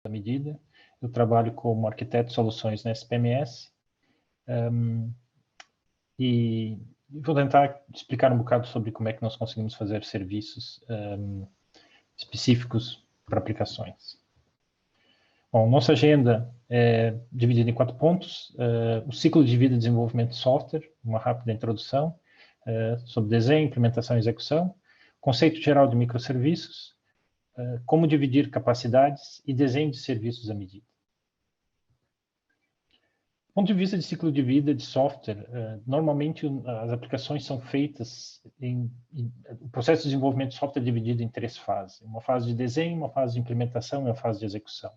à medida. Eu trabalho como arquiteto de soluções na SPMS. E vou tentar explicar um bocado sobre como é que nós conseguimos fazer serviços específicos para aplicações. Bom, nossa agenda é dividida em 4 pontos. O ciclo de vida de desenvolvimento de software, uma rápida introdução sobre desenho, implementação e execução, conceito geral de microserviços, como dividir capacidades e desenho de serviços à medida. Do ponto de vista de ciclo de vida de software, normalmente as aplicações são feitas o processo de desenvolvimento de software é dividido em 3 fases. Uma fase de desenho, uma fase de implementação e uma fase de execução.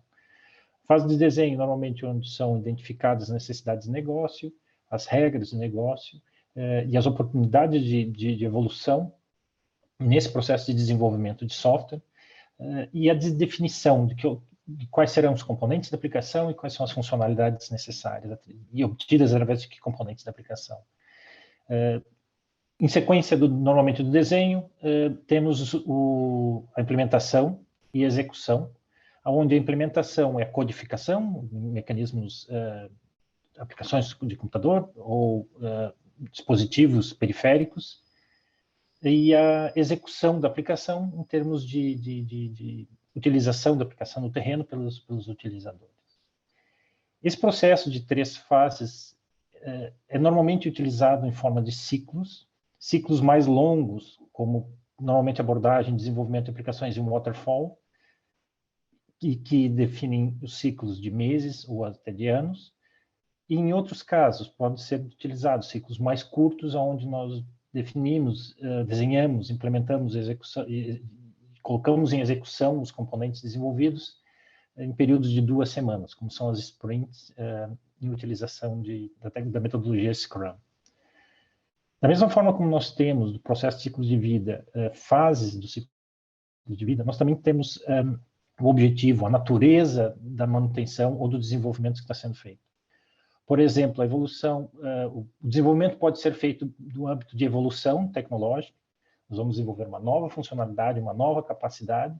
A fase de desenho, normalmente, onde são identificadas as necessidades de negócio, as regras de negócio e as oportunidades de evolução nesse processo de desenvolvimento de software e a definição de quais serão os componentes da aplicação e quais são as funcionalidades necessárias e obtidas através de que componentes da aplicação. Em sequência, normalmente, do desenho, temos a implementação e a execução, onde a implementação é a codificação, mecanismos, aplicações de computador ou dispositivos periféricos, e a execução da aplicação em termos de utilização da aplicação no terreno pelos utilizadores. Esse processo de 3 fases é normalmente utilizado em forma de ciclos mais longos, como normalmente abordagem, desenvolvimento de aplicações em waterfall, que definem os ciclos de meses ou até de anos, e em outros casos podem ser utilizados ciclos mais curtos, onde nós definimos, desenhamos, implementamos, colocamos em execução os componentes desenvolvidos em períodos de 2 semanas, como são as sprints em utilização da metodologia Scrum. Da mesma forma como nós temos do processo de ciclo de vida, fases do ciclo de vida, nós também temos o objetivo, a natureza da manutenção ou do desenvolvimento que está sendo feito. Por exemplo, a evolução, o desenvolvimento pode ser feito no âmbito de evolução tecnológica, nós vamos desenvolver uma nova funcionalidade, uma nova capacidade,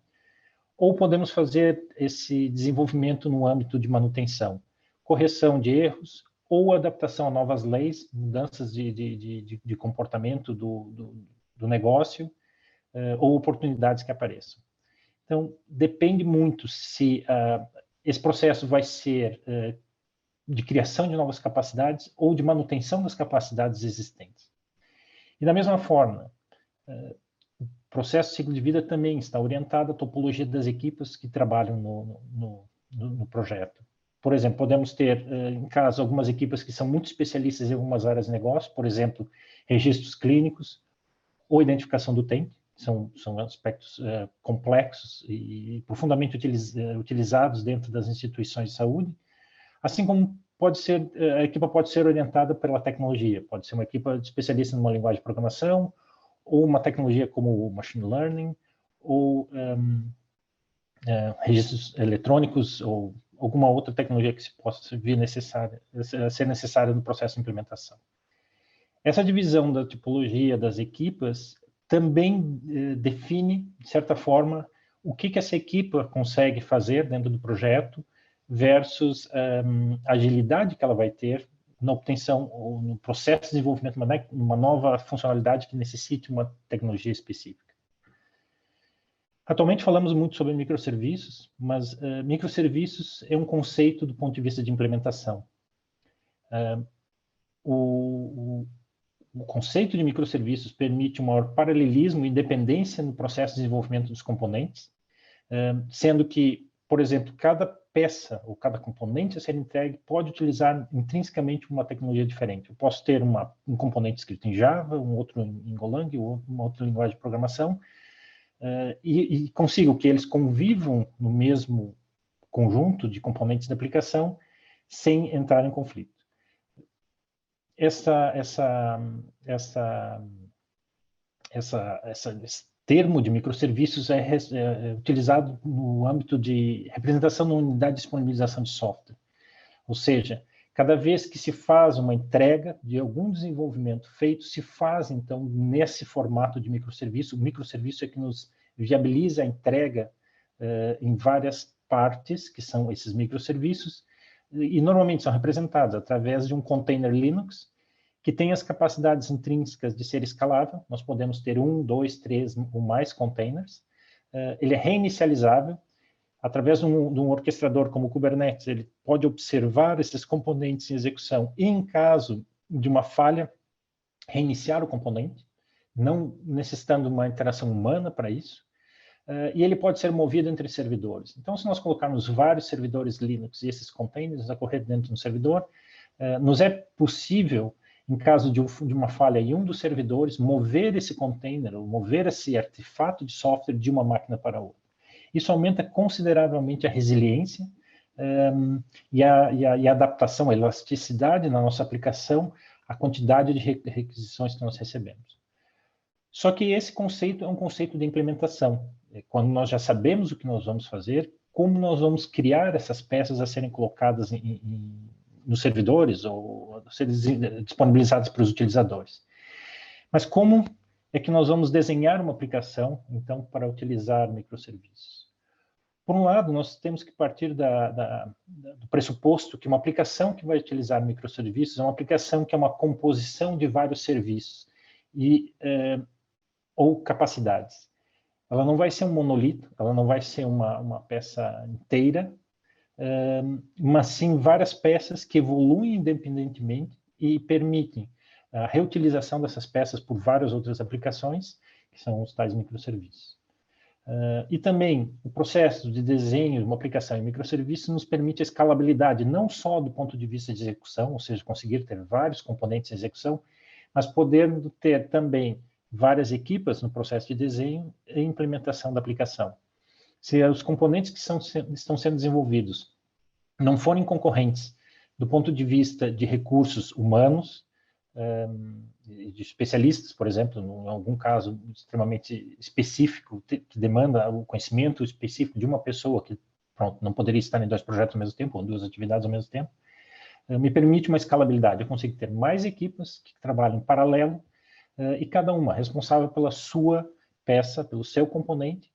ou podemos fazer esse desenvolvimento no âmbito de manutenção, correção de erros, ou adaptação a novas leis, mudanças de comportamento do negócio, ou oportunidades que apareçam. Então, depende muito se esse processo vai ser de criação de novas capacidades ou de manutenção das capacidades existentes. E da mesma forma, o processo de ciclo de vida também está orientado à topologia das equipes que trabalham no projeto. Por exemplo, podemos ter em casa algumas equipes que são muito especialistas em algumas áreas de negócio, por exemplo, registros clínicos ou identificação do utente, são aspectos complexos e profundamente utilizados dentro das instituições de saúde, assim como a equipe pode ser orientada pela tecnologia, pode ser uma equipe especialista numa linguagem de programação, ou uma tecnologia como o machine learning, ou registros eletrônicos, ou alguma outra tecnologia que se possa ser necessária no processo de implementação. Essa divisão da tipologia das equipes também define, de certa forma, o que essa equipe consegue fazer dentro do projeto versus a agilidade que ela vai ter na obtenção ou no processo de desenvolvimento de uma nova funcionalidade que necessite uma tecnologia específica. Atualmente falamos muito sobre microserviços, mas microserviços é um conceito do ponto de vista de implementação. O conceito de microserviços permite um maior paralelismo e independência no processo de desenvolvimento dos componentes, sendo que, por exemplo, cada peça ou cada componente a ser entregue pode utilizar intrinsecamente uma tecnologia diferente. Eu posso ter um componente escrito em Java, um outro em Golang, uma outra linguagem de programação, e consigo que eles convivam no mesmo conjunto de componentes da aplicação sem entrar em conflito. Esse termo de microserviços é utilizado no âmbito de representação na unidade de disponibilização de software. Ou seja, cada vez que se faz uma entrega de algum desenvolvimento feito, se faz, então, nesse formato de microserviço. O microserviço é que nos viabiliza a entrega em várias partes, que são esses microserviços, e normalmente são representados através de um container Linux, que tem as capacidades intrínsecas de ser escalável. Nós podemos ter 1, 2, 3 ou mais containers. Ele é reinicializável. Através de um orquestrador como o Kubernetes, ele pode observar esses componentes em execução e, em caso de uma falha, reiniciar o componente, não necessitando uma interação humana para isso. E ele pode ser movido entre servidores. Então, se nós colocarmos vários servidores Linux e esses containers a correr dentro de um servidor, nos é possível, em caso de uma falha em um dos servidores, mover esse container, ou mover esse artefato de software de uma máquina para outra. Isso aumenta consideravelmente a resiliência e a adaptação, a elasticidade na nossa aplicação, a quantidade de requisições que nós recebemos. Só que esse conceito é um conceito de implementação. Quando nós já sabemos o que nós vamos fazer, como nós vamos criar essas peças a serem colocadas nos servidores ou serem disponibilizadas para os utilizadores. Mas como é que nós vamos desenhar uma aplicação, então, para utilizar microserviços? Por um lado, nós temos que partir do pressuposto que uma aplicação que vai utilizar microserviços é uma aplicação que é uma composição de vários serviços ou capacidades. Ela não vai ser um monolito, ela não vai ser uma peça inteira, mas sim várias peças que evoluem independentemente e permitem a reutilização dessas peças por várias outras aplicações, que são os tais microserviços. E também o processo de desenho de uma aplicação em microserviços nos permite a escalabilidade, não só do ponto de vista de execução, ou seja, conseguir ter vários componentes em execução, mas poder ter também várias equipas no processo de desenho e implementação da aplicação. Se os componentes que estão sendo desenvolvidos não forem concorrentes do ponto de vista de recursos humanos, de especialistas, por exemplo, em algum caso extremamente específico, que demanda o conhecimento específico de uma pessoa que, pronto, não poderia estar em 2 projetos ao mesmo tempo, ou 2 atividades ao mesmo tempo, me permite uma escalabilidade. Eu consigo ter mais equipas que trabalham em paralelo, e cada uma responsável pela sua peça, pelo seu componente,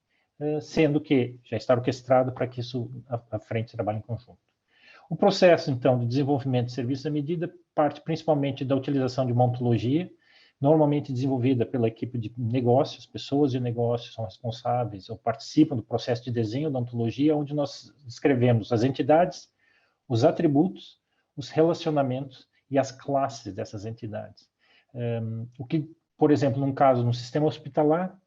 sendo que já está orquestrado para que isso à frente trabalhe em conjunto. O processo, então, de desenvolvimento de serviços à medida parte principalmente da utilização de uma ontologia, normalmente desenvolvida pela equipe de negócios, pessoas de negócios são responsáveis ou participam do processo de desenho da ontologia, onde nós descrevemos as entidades, os atributos, os relacionamentos e as classes dessas entidades. O que, por exemplo, num caso, num sistema hospitalar,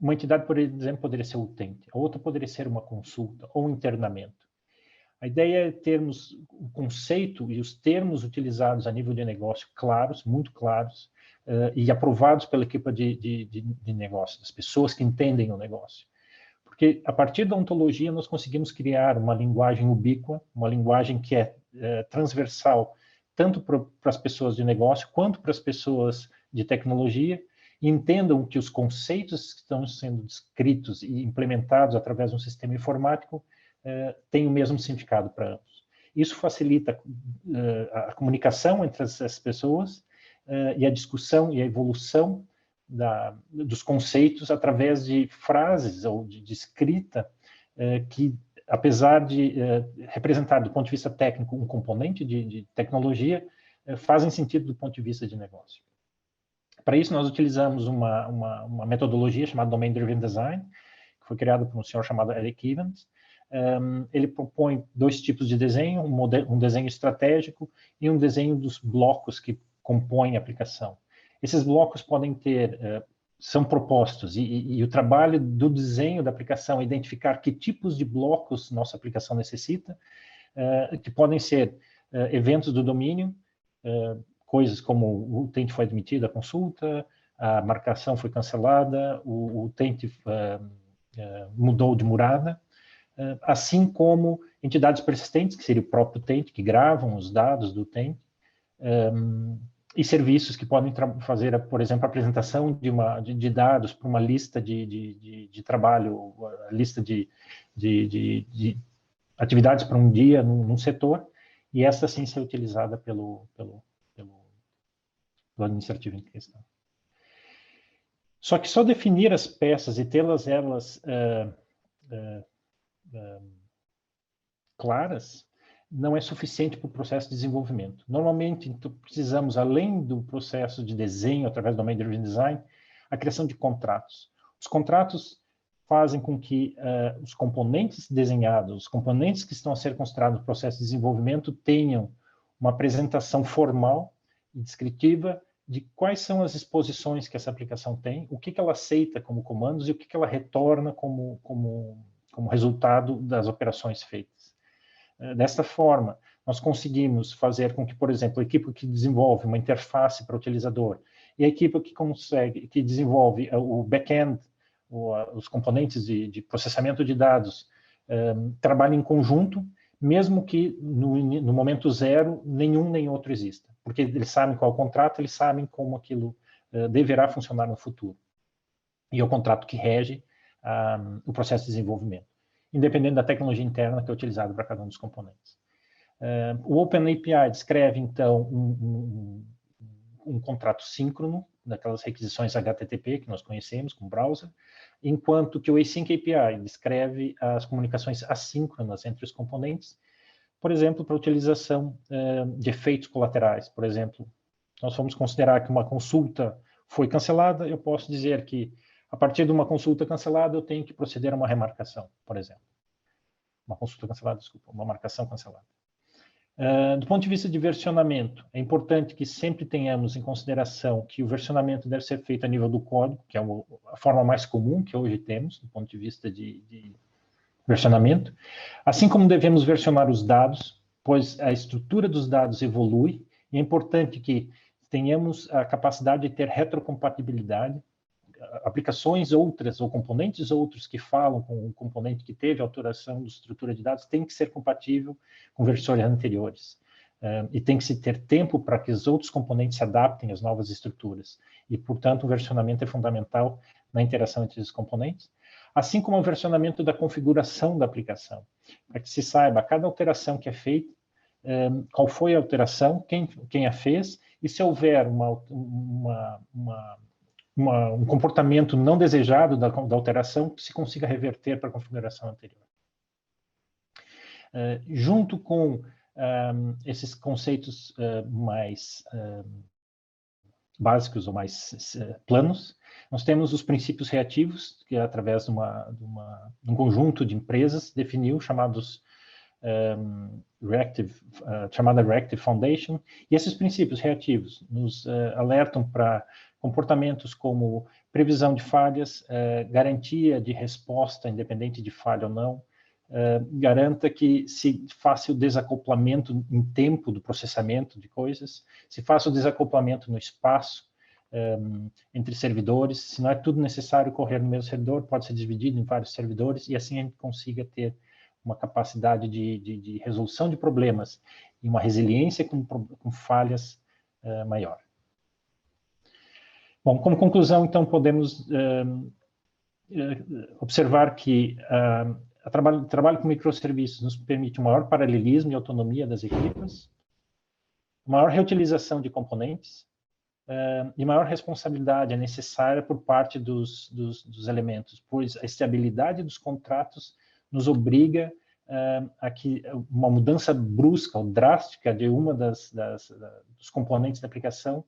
uma entidade, por exemplo, poderia ser o utente, a outra poderia ser uma consulta ou um internamento. A ideia é termos o conceito e os termos utilizados a nível de negócio claros, muito claros, e aprovados pela equipe de negócio, das pessoas que entendem o negócio. Porque, a partir da ontologia, nós conseguimos criar uma linguagem ubíqua, uma linguagem que é transversal, tanto para as pessoas de negócio, quanto para as pessoas de tecnologia, e entendam que os conceitos que estão sendo descritos e implementados através de um sistema informático têm o mesmo significado para ambos. Isso facilita a comunicação entre as pessoas e a discussão e a evolução dos conceitos através de frases ou de escrita que, apesar de representar, do ponto de vista técnico, um componente de tecnologia, fazem sentido do ponto de vista de negócio. Para isso, nós utilizamos uma metodologia chamada Domain Driven Design, que foi criada por um senhor chamado Eric Evans. Ele propõe 2 tipos de desenho, um desenho estratégico e um desenho dos blocos que compõem a aplicação. Esses blocos podem são propostos, e o trabalho do desenho da aplicação é identificar que tipos de blocos nossa aplicação necessita, que podem ser eventos do domínio, coisas como o utente foi admitido à consulta, a marcação foi cancelada, o utente mudou de morada, assim como entidades persistentes, que seria o próprio utente, que gravam os dados do utente, e serviços que podem fazer, por exemplo, a apresentação de dados para uma lista de trabalho, lista de atividades para um dia num setor, e essa sim ser utilizada pelo administrativo em questão. Só que só definir as peças e tê-las claras, não é suficiente para o processo de desenvolvimento. Normalmente, então, precisamos, além do processo de desenho, através do Domain-Driven Design, a criação de contratos. Os contratos fazem com que os componentes desenhados, os componentes que estão a ser considerados no processo de desenvolvimento, tenham uma apresentação formal e descritiva de quais são as exposições que essa aplicação tem, o que ela aceita como comandos e o que ela retorna como resultado das operações feitas. Desta forma, nós conseguimos fazer com que, por exemplo, a equipe que desenvolve uma interface para o utilizador e a equipe que desenvolve o back-end, os componentes de processamento de dados, trabalhem em conjunto, mesmo que no momento zero, nenhum nem outro exista. Porque eles sabem qual é o contrato, eles sabem como aquilo deverá funcionar no futuro. E é o contrato que rege o processo de desenvolvimento, independente da tecnologia interna que é utilizada para cada um dos componentes. O OpenAPI descreve, então, um contrato síncrono, daquelas requisições HTTP que nós conhecemos com browser, enquanto que o Async API descreve as comunicações assíncronas entre os componentes, por exemplo, para a utilização de efeitos colaterais. Por exemplo, nós vamos considerar que uma consulta foi cancelada, eu posso dizer que, a partir de uma consulta cancelada, eu tenho que proceder a uma remarcação, por exemplo. Uma consulta cancelada, desculpa, uma marcação cancelada. Do ponto de vista de versionamento, é importante que sempre tenhamos em consideração que o versionamento deve ser feito a nível do código, que é a forma mais comum que hoje temos, do ponto de vista de versionamento, assim como devemos versionar os dados, pois a estrutura dos dados evolui, e é importante que tenhamos a capacidade de ter retrocompatibilidade, aplicações outras ou componentes outros que falam com um componente que teve alteração de estrutura de dados tem que ser compatível com versões anteriores. E tem que se ter tempo para que os outros componentes se adaptem às novas estruturas. E, portanto, o versionamento é fundamental na interação entre os componentes, assim como o versionamento da configuração da aplicação, para que se saiba cada alteração que é feita, qual foi a alteração, quem a fez, e se houver um comportamento não desejado da alteração, que se consiga reverter para a configuração anterior. Junto com esses conceitos mais básicos ou mais planos, nós temos os princípios reativos, que através de um conjunto de empresas definiu, chamados chamada Reactive Foundation, e esses princípios reativos nos alertam para comportamentos como previsão de falhas, garantia de resposta, independente de falha ou não, garanta que se faça o desacoplamento em tempo do processamento de coisas, se faça o desacoplamento no espaço entre servidores, se não é tudo necessário correr no mesmo servidor, pode ser dividido em vários servidores, e assim a gente consiga ter uma capacidade de resolução de problemas e uma resiliência com falhas maior. Bom, como conclusão, então, podemos observar que o trabalho com microserviços nos permite um maior paralelismo e autonomia das equipes, maior reutilização de componentes e maior responsabilidade é necessária por parte dos elementos, pois a estabilidade dos contratos nos obriga a que uma mudança brusca ou drástica de uma dos componentes da aplicação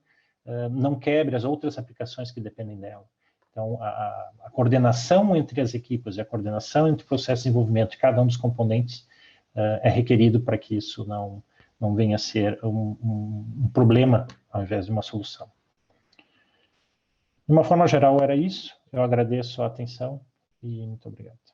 não quebre as outras aplicações que dependem dela. Então, a coordenação entre as equipes e a coordenação entre o processo de desenvolvimento de cada um dos componentes é requerido para que isso não venha a ser um problema ao invés de uma solução. De uma forma geral, era isso. Eu agradeço a atenção e muito obrigado.